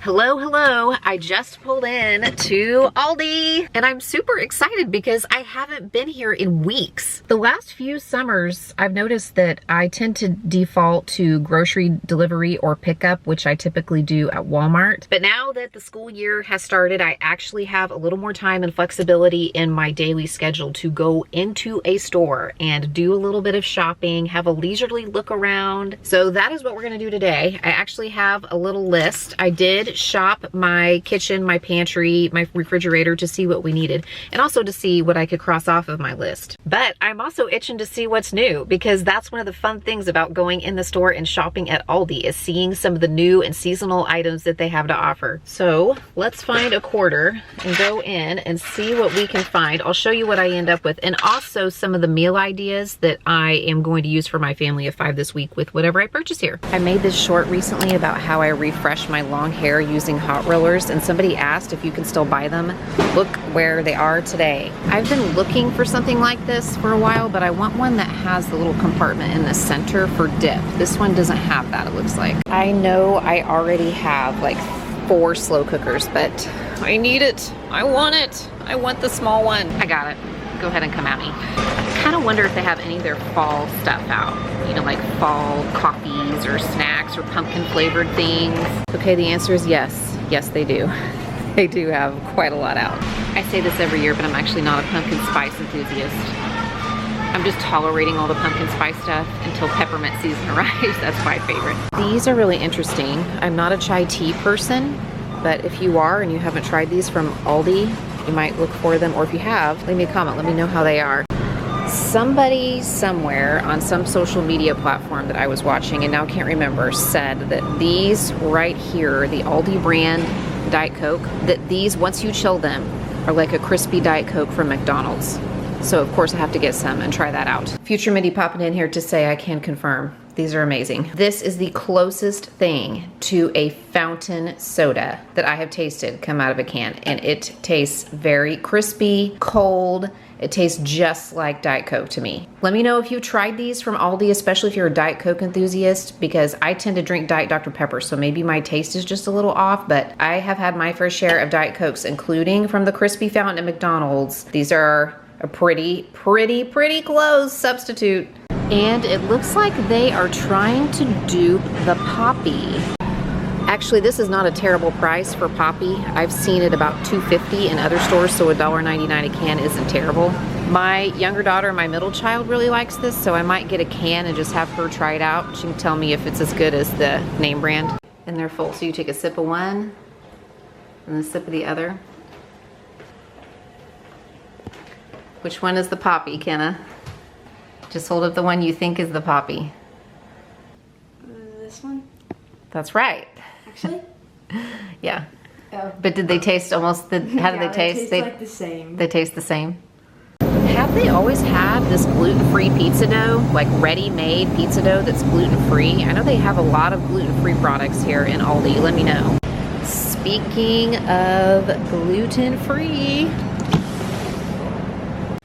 Hello, hello. I just pulled in to Aldi and I'm super excited because I haven't been here in weeks. The last few summers, I've noticed that I tend to default to grocery delivery or pickup, which I typically do at Walmart. But now that the school year has started, I actually have a little more time and flexibility in my daily schedule to go into a store and do a little bit of shopping, have a leisurely look around. So that is what we're gonna do today. I actually have a little list. I did shop my kitchen, my pantry, my refrigerator to see what we needed and also to see what I could cross off of my list. But I'm also itching to see what's new because that's one of the fun things about going in the store and shopping at Aldi is seeing some of the new and seasonal items that they have to offer. So let's find a quarter and go in and see what we can find. I'll show you what I end up with and also some of the meal ideas that I am going to use for my family of 5 this week with whatever I purchase here. I made this short recently about how I refresh my long hair using hot rollers and somebody asked if you can still buy them. Look where they are today. I've been looking for something like this for a while, but I want one that has the little compartment in the center for dip. This one doesn't have that, it looks like. I know I already have like 4 slow cookers, but I need it. I want it. I want the small one. I got it. Go ahead and come at me. I kind of wonder if they have any of their fall stuff out. You know, like fall coffees or snacks or pumpkin flavored things. Okay, the answer is yes. Yes, they do. They do have quite a lot out. I say this every year, but I'm actually not a pumpkin spice enthusiast. I'm just tolerating all the pumpkin spice stuff until peppermint season arrives. That's my favorite. These are really interesting. I'm not a chai tea person, but if you are and you haven't tried these from Aldi, you might look for them, or if you have, leave me a comment, let me know how they are. Somebody somewhere on some social media platform that I was watching and now can't remember said that these right here, the Aldi brand Diet Coke, that these, once you chill them, are like a crispy Diet Coke from McDonald's. So of course I have to get some and try that out. Future Mindy popping in here to say I can confirm. These are amazing. This is the closest thing to a fountain soda that I have tasted come out of a can, and it tastes very crispy, cold. It tastes just like Diet Coke to me. Let me know if you tried these from Aldi, especially if you're a Diet Coke enthusiast, because I tend to drink Diet Dr. Pepper, so maybe my taste is just a little off, but I have had my fair share of Diet Cokes, including from the crispy fountain at McDonald's. These are a pretty close substitute. And it looks like they are trying to dupe the Poppy. Actually, this is not a terrible price for Poppy. I've seen it about $2.50 in other stores, so $1.99 a can isn't terrible. My younger daughter, my middle child, really likes this, so I might get a can and just have her try it out. She can tell me if it's as good as the name brand. And they're full, so you take a sip of one and a sip of the other. Which one is the Poppy, Kenna? Just hold up the one you think is the Poppy. This one? That's right. Actually? Yeah. Oh. But did they taste almost, how did Yeah, they taste? They taste like the same. They taste the same? Have they always had this gluten-free pizza dough, like ready-made pizza dough that's gluten-free? I know they have a lot of gluten-free products here in Aldi. Let me know. Speaking of gluten-free,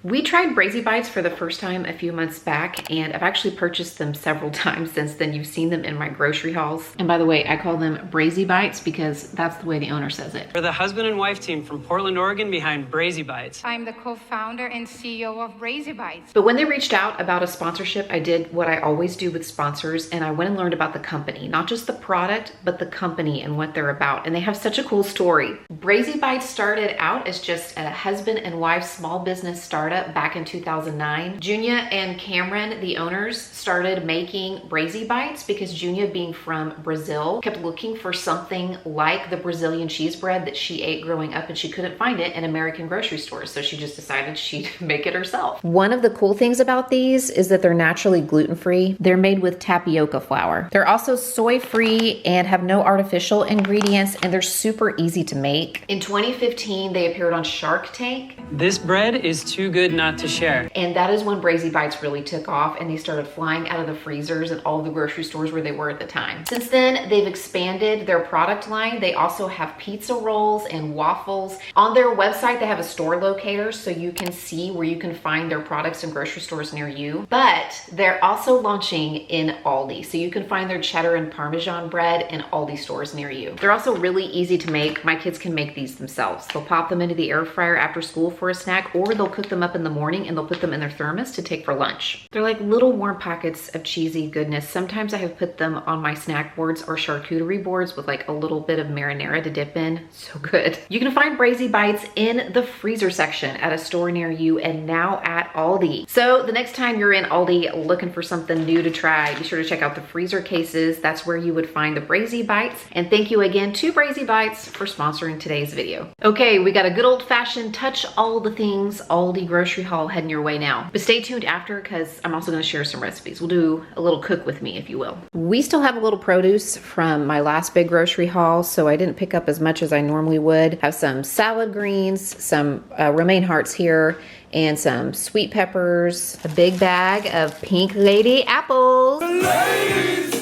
we tried Brazi Bites for the first time a few months back, and I've actually purchased them several times since then. You've seen them in my grocery hauls. And by the way, I call them Brazi Bites because that's the way the owner says it. We're the husband and wife team from Portland, Oregon behind Brazi Bites. I'm the co-founder and CEO of Brazi Bites. But when they reached out about a sponsorship, I did what I always do with sponsors, and I went and learned about the company. Not just the product, but the company and what they're about. And they have such a cool story. Brazi Bites started out as just a husband and wife small business startup back in 2009. Junia and Cameron, the owners, started making Brazi Bites because Junia, being from Brazil, kept looking for something like the Brazilian cheese bread that she ate growing up, and she couldn't find it in American grocery stores. So she just decided she'd make it herself. One of the cool things about these is that they're naturally gluten-free. They're made with tapioca flour. They're also soy-free and have no artificial ingredients, and they're super easy to make. In 2015, they appeared on Shark Tank. This bread is too good good not to share. And that is when Brazi Bites really took off and they started flying out of the freezers at all the grocery stores where they were at the time. Since then, they've expanded their product line. They also have pizza rolls and waffles. On their website, they have a store locator so you can see where you can find their products in grocery stores near you. But they're also launching in Aldi. So you can find their cheddar and Parmesan bread in Aldi stores near you. They're also really easy to make. My kids can make these themselves. They'll pop them into the air fryer after school for a snack, or they'll cook them up in the morning and they'll put them in their thermos to take for lunch. They're like little warm packets of cheesy goodness. Sometimes I have put them on my snack boards or charcuterie boards with like a little bit of marinara to dip in. So good. You can find Brazi Bites in the freezer section at a store near you and now at Aldi. So the next time you're in Aldi looking for something new to try, be sure to check out the freezer cases. That's where you would find the Brazi Bites. And thank you again to Brazi Bites for sponsoring today's video. Okay, we got a good old-fashioned touch all the things Aldi grocery haul heading your way now. But stay tuned after because I'm also going to share some recipes. We'll do a little cook with me, if you will. We still have a little produce from my last big grocery haul, so I didn't pick up as much as I normally would. Have some salad greens, some romaine hearts here, and some sweet peppers, a big bag of pink lady apples.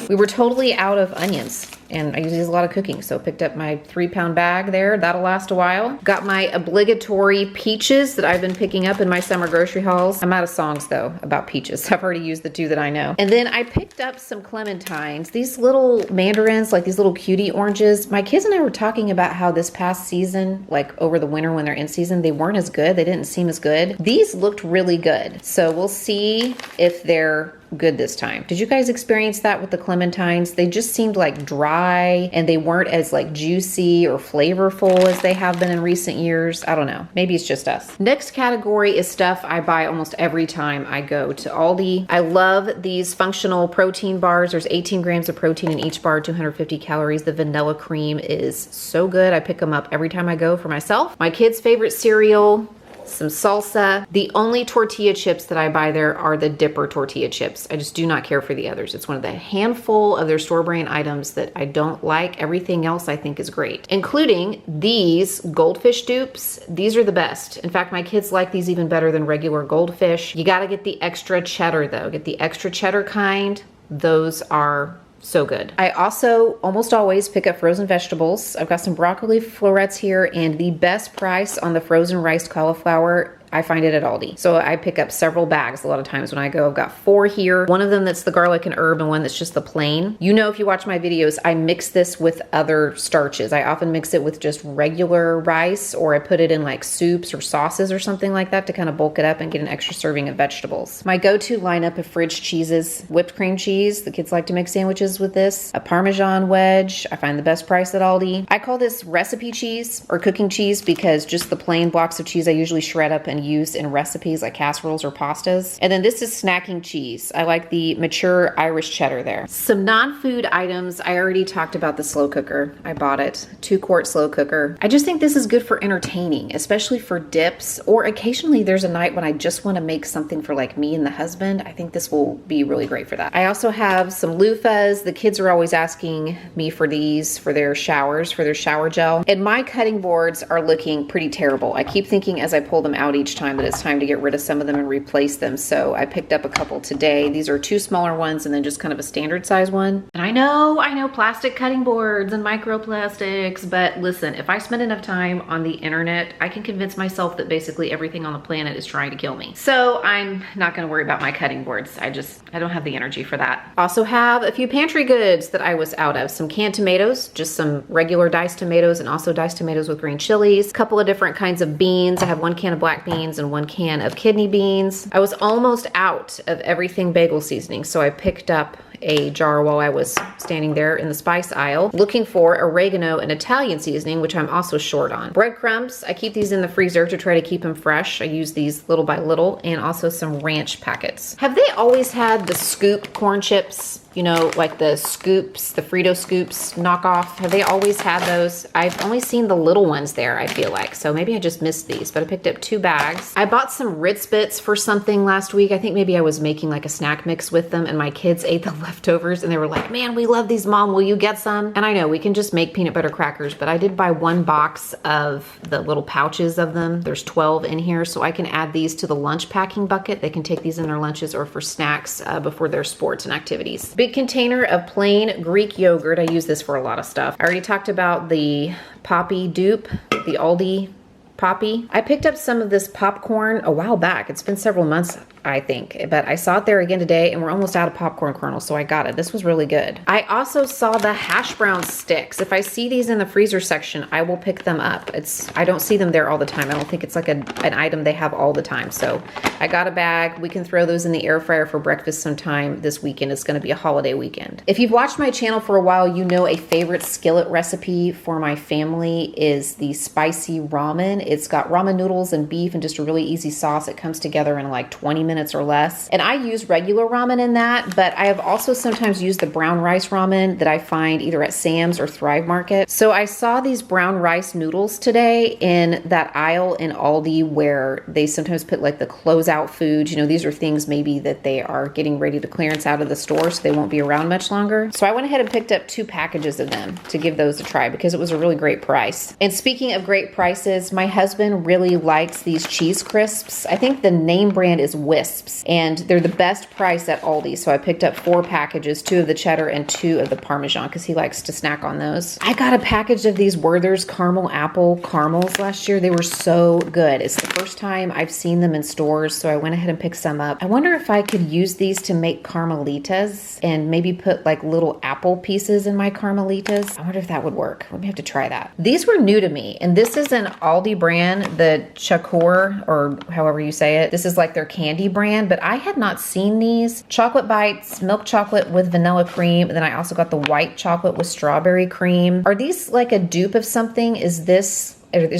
We were totally out of onions, and I use these a lot of cooking, so picked up my 3-pound bag there. That'll last a while. Got my obligatory peaches that I've been picking up in my summer grocery hauls. I'm out of songs though about peaches. I've already used the 2 that I know. And then I picked up some clementines. These little mandarins, like these little cutie oranges. My kids and I were talking about how this past season, like over the winter when they're in season, they weren't as good. They didn't seem as good. These looked really good. So we'll see if they're good this time. Did you guys experience that with the clementines? They just seemed like dry and they weren't as like juicy or flavorful as they have been in recent years. I don't know. Maybe it's just us. Next category is stuff I buy almost every time I go to Aldi. I love these functional protein bars. There's 18 grams of protein in each bar, 250 calories. The vanilla cream is so good. I pick them up every time I go for myself. My kids' favorite cereal, some salsa. The only tortilla chips that I buy there are the Dipper tortilla chips. I just do not care for the others. It's one of the handful of their store brand items that I don't like. Everything else I think is great, including these goldfish dupes. These are the best. In fact, my kids like these even better than regular goldfish. You got to get the extra cheddar though. Get the extra cheddar kind. Those are so good. I also almost always pick up frozen vegetables. I've got some broccoli florets here, and the best price on the frozen riced cauliflower, I find it at Aldi. So I pick up several bags a lot of times when I go. I've got 4 here. One of them that's the garlic and herb and one that's just the plain. You know, if you watch my videos, I mix this with other starches. I often mix it with just regular rice, or I put it in like soups or sauces or something like that to kind of bulk it up and get an extra serving of vegetables. My go-to lineup of fridge cheeses: whipped cream cheese. The kids like to make sandwiches with this. A Parmesan wedge. I find the best price at Aldi. I call this recipe cheese or cooking cheese because just the plain blocks of cheese I usually shred up and use in recipes like casseroles or pastas. And then this is snacking cheese. I like the mature Irish cheddar there. Some non-food items. I already talked about the slow cooker. I bought it. 2-quart slow cooker. I just think this is good for entertaining, especially for dips, or occasionally there's a night when I just want to make something for like me and the husband. I think this will be really great for that. I also have some loofahs. The kids are always asking me for these for their showers, for their shower gel. And my cutting boards are looking pretty terrible. I keep thinking as I pull them out each time that it's time to get rid of some of them and replace them. So I picked up a couple today. These are 2 smaller ones and then just kind of a standard size one. And I know plastic cutting boards and microplastics, but listen, if I spend enough time on the internet, I can convince myself that basically everything on the planet is trying to kill me. So I'm not gonna worry about my cutting boards. I don't have the energy for that. Also have a few pantry goods that I was out of. Some canned tomatoes, just some regular diced tomatoes and also diced tomatoes with green chilies. A couple of different kinds of beans. I have 1 can of black beans and 1 can of kidney beans. I was almost out of everything bagel seasoning, so I picked up a jar while I was standing there in the spice aisle looking for oregano and Italian seasoning, which I'm also short on. Breadcrumbs, I keep these in the freezer to try to keep them fresh. I use these little by little, and also some ranch packets. Have they always had the scoop corn chips? you know, like the scoops, the Frito scoops knockoff. Have they always had those? I've only seen the little ones there, I feel like. So maybe I just missed these, but I picked up 2 bags. I bought some Ritz Bits for something last week. I think maybe I was making like a snack mix with them and my kids ate the leftovers and they were like, man, we love these, Mom, will you get some? And I know we can just make peanut butter crackers, but I did buy 1 box of the little pouches of them. There's 12 in here, so I can add these to the lunch packing bucket. They can take these in their lunches or for snacks before their sports and activities. Big container of plain Greek yogurt. I use this for a lot of stuff. I already talked about the Poppy dupe, the Aldi Poppy. I picked up some of this popcorn a while back. It's been several months, I think, but I saw it there again today and we're almost out of popcorn kernels, so I got it. This was really good. I also saw the hash brown sticks. If I see these in the freezer section, I will pick them up. I don't see them there all the time. I don't think it's like an item they have all the time. So I got a bag. We can throw those in the air fryer for breakfast sometime this weekend. It's gonna be a holiday weekend. If you've watched my channel for a while, you know a favorite skillet recipe for my family is the spicy ramen. It's got ramen noodles and beef and just a really easy sauce. It comes together in like 20 minutes or less. And I use regular ramen in that, but I have also sometimes used the brown rice ramen that I find either at Sam's or Thrive Market. So I saw these brown rice noodles today in that aisle in Aldi where they sometimes put like the closeout foods. You know, these are things maybe that they are getting ready to clearance out of the store so they won't be around much longer. So I went ahead and picked up 2 packages of them to give those a try because it was a really great price. And speaking of great prices, my husband really likes these cheese crisps. I think the name brand is Wisps, and they're the best price at Aldi. So I picked up 4 packages, 2 of the cheddar and 2 of the Parmesan because he likes to snack on those. I got a package of these Werther's caramel apple caramels last year. They were so good. It's the first time I've seen them in stores, so I went ahead and picked some up. I wonder if I could use these to make carmelitas and maybe put like little apple pieces in my carmelitas. I wonder if that would work. Let me have to try that. These were new to me, and this is an Aldi brand, the Chakor, or however you say it. This is like their candy brand, but I had not seen these. Chocolate Bites, milk chocolate with vanilla cream, and then I also got the white chocolate with strawberry cream. Are these like a dupe of something? Is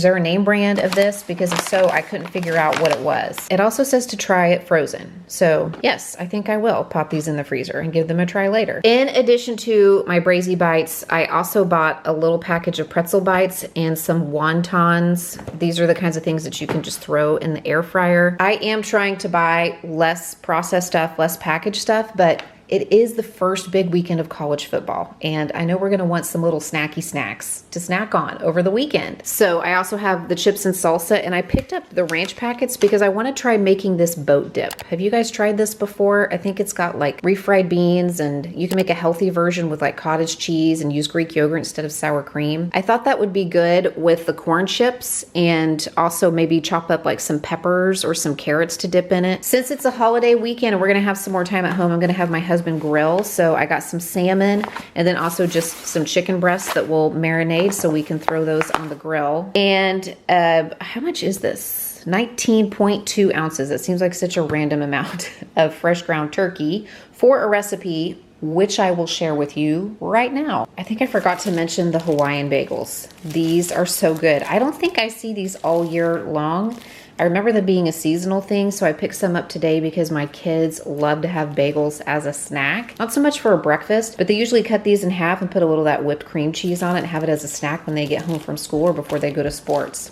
there a name brand of this? Because if so, I couldn't figure out what it was. It also says to try it frozen. So yes, I think I will pop these in the freezer and give them a try later. In addition to my Brazi Bites, I also bought a little package of pretzel bites and some wontons. These are the kinds of things that you can just throw in the air fryer. I am trying to buy less processed stuff, less packaged stuff, but it is the first big weekend of college football, and I know we're gonna want some little snacky snacks to snack on over the weekend. So I also have the chips and salsa, and I picked up the ranch packets because I wanna try making this boat dip. Have you guys tried this before? I think it's got like refried beans, and you can make a healthy version with like cottage cheese and use Greek yogurt instead of sour cream. I thought that would be good with the corn chips, and also maybe chop up like some peppers or some carrots to dip in it. Since it's a holiday weekend and we're gonna have some more time at home, I'm gonna have my husband grill. So I got some salmon and then also just some chicken breasts that will marinate so we can throw those on the grill. And how much is this? 19.2 ounces. It seems like such a random amount of fresh ground turkey for a recipe which I will share with you right now. I think I forgot to mention the Hawaiian bagels. These are so good. I don't think I see these all year long. I remember them being a seasonal thing, so I picked some up today because my kids love to have bagels as a snack. Not so much for a breakfast, but they usually cut these in half and put a little of that whipped cream cheese on it and have it as a snack when they get home from school or before they go to sports.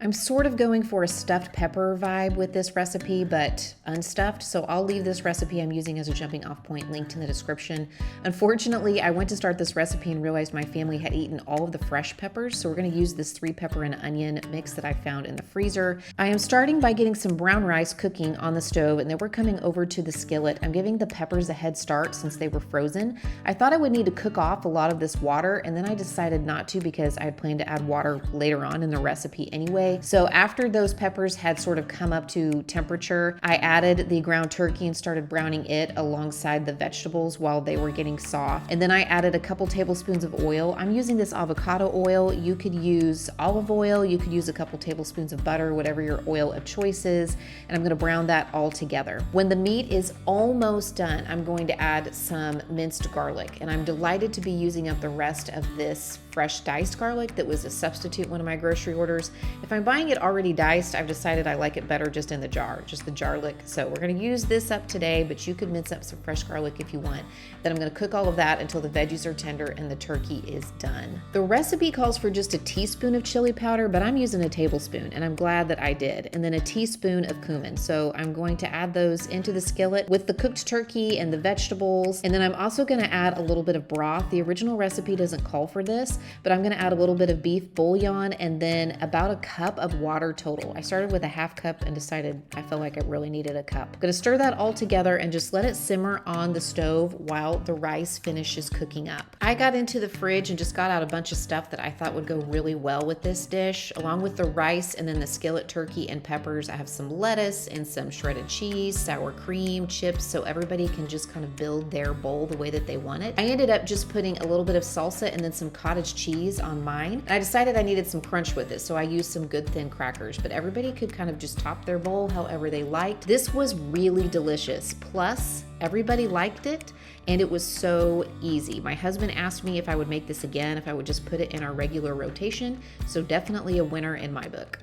I'm sort of going for a stuffed pepper vibe with this recipe, but unstuffed. So I'll leave this recipe I'm using as a jumping off point linked in the description. Unfortunately, I went to start this recipe and realized my family had eaten all of the fresh peppers. So we're gonna use this 3 pepper and onion mix that I found in the freezer. I am starting by getting some brown rice cooking on the stove, and then we're coming over to the skillet. I'm giving the peppers a head start since they were frozen. I thought I would need to cook off a lot of this water, and then I decided not to because I had planned to add water later on in the recipe anyway. So after those peppers had sort of come up to temperature, I added the ground turkey and started browning it alongside the vegetables while they were getting soft. And then I added a couple tablespoons of oil. I'm using this avocado oil. You could use olive oil. You could use a couple tablespoons of butter, whatever your oil of choice is. And I'm gonna brown that all together. When the meat is almost done, I'm going to add some minced garlic. And I'm delighted to be using up the rest of this fresh diced garlic that was a substitute one of my grocery orders. If I'm buying it already diced, I've decided I like it better just in the jar, just the garlic. So we're gonna use this up today, but you could mince up some fresh garlic if you want. Then I'm gonna cook all of that until the veggies are tender and the turkey is done. The recipe calls for just a teaspoon of chili powder, but I'm using a tablespoon, and I'm glad that I did. And then a teaspoon of cumin. So I'm going to add those into the skillet with the cooked turkey and the vegetables. And then I'm also gonna add a little bit of broth. The original recipe doesn't call for this, but I'm gonna add a little bit of beef bouillon and then about a cup of water total. I started with a half cup and decided I felt like I really needed a cup. I'm gonna stir that all together and just let it simmer on the stove while the rice finishes cooking up. I got into the fridge and just got out a bunch of stuff that I thought would go really well with this dish. Along with the rice and then the skillet turkey and peppers, I have some lettuce and some shredded cheese, sour cream, chips, so everybody can just kind of build their bowl the way that they want it. I ended up just putting a little bit of salsa and then some cottage cheese on mine. And I decided I needed some crunch with it, so I used some good thin crackers, but everybody could kind of just top their bowl however they liked. This was really delicious. Plus, everybody liked it and it was so easy. My husband asked me if I would make this again, if I would just put it in our regular rotation, so definitely a winner in my book.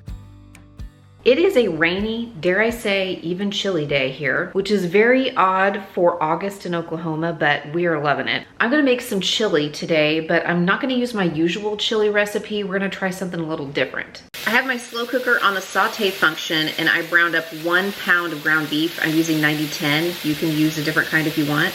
It is a rainy, dare I say, even chilly day here, which is very odd for August in Oklahoma, but we are loving it. I'm gonna make some chili today, but I'm not gonna use my usual chili recipe. We're gonna try something a little different. I have my slow cooker on the saute function and I browned up 1 pound of ground beef. I'm using 90-10. You can use a different kind if you want.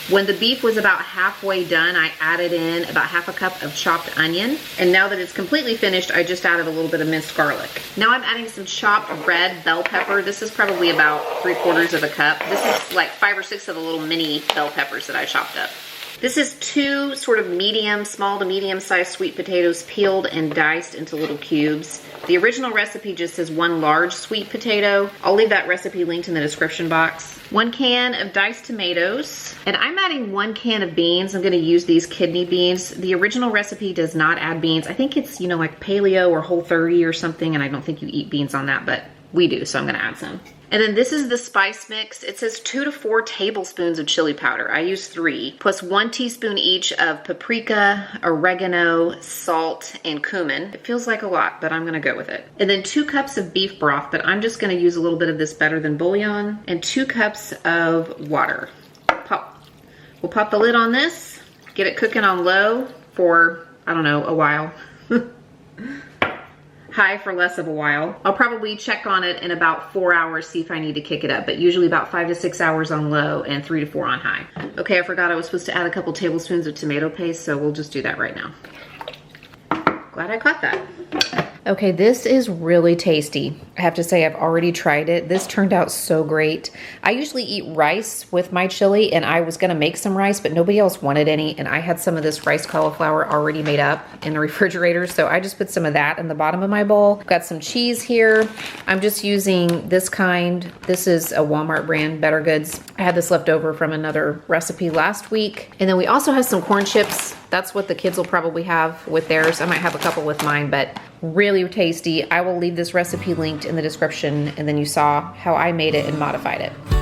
When the beef was about halfway done, I added in about half a cup of chopped onion. And now that it's completely finished, I just added a little bit of minced garlic. Now I'm adding some chopped red bell pepper. This is probably about 3/4 of a cup. This is like 5 or 6 of the little mini bell peppers that I chopped up. This is 2 sort of small to medium sized sweet potatoes peeled and diced into little cubes. The original recipe just says 1 large sweet potato. I'll leave that recipe linked in the description box. 1 can of diced tomatoes. And I'm adding 1 can of beans. I'm gonna use these kidney beans. The original recipe does not add beans. I think it's, you know, like paleo or Whole30 or something, and I don't think you eat beans on that, but we do, so I'm gonna add some. And then this is the spice mix. It says 2 to 4 tablespoons of chili powder. I use 3, plus 1 teaspoon each of paprika, oregano, salt, and cumin. It feels like a lot, but I'm gonna go with it. And then 2 cups of beef broth, but I'm just gonna use a little bit of this better than bouillon, and 2 cups of water. We'll pop the lid on this, get it cooking on low for, I don't know, a while. High for less of a while. I'll probably check on it in about 4 hours, see if I need to kick it up, but usually about 5 to 6 hours on low and 3 to 4 on high. Okay, I forgot I was supposed to add a couple tablespoons of tomato paste, so we'll just do that right now. Glad I caught that. Okay, this is really tasty. I have to say I've already tried it. This turned out so great. I usually eat rice with my chili, and I was gonna make some rice, but nobody else wanted any, and I had some of this rice cauliflower already made up in the refrigerator, so I just put some of that in the bottom of my bowl. Got some cheese here. I'm just using this kind. This is a Walmart brand, Better Goods. I had this left over from another recipe last week. And then we also have some corn chips. That's what the kids will probably have with theirs. I might have a couple with mine, but really tasty. I will leave this recipe linked in the description, and then you saw how I made it and modified it.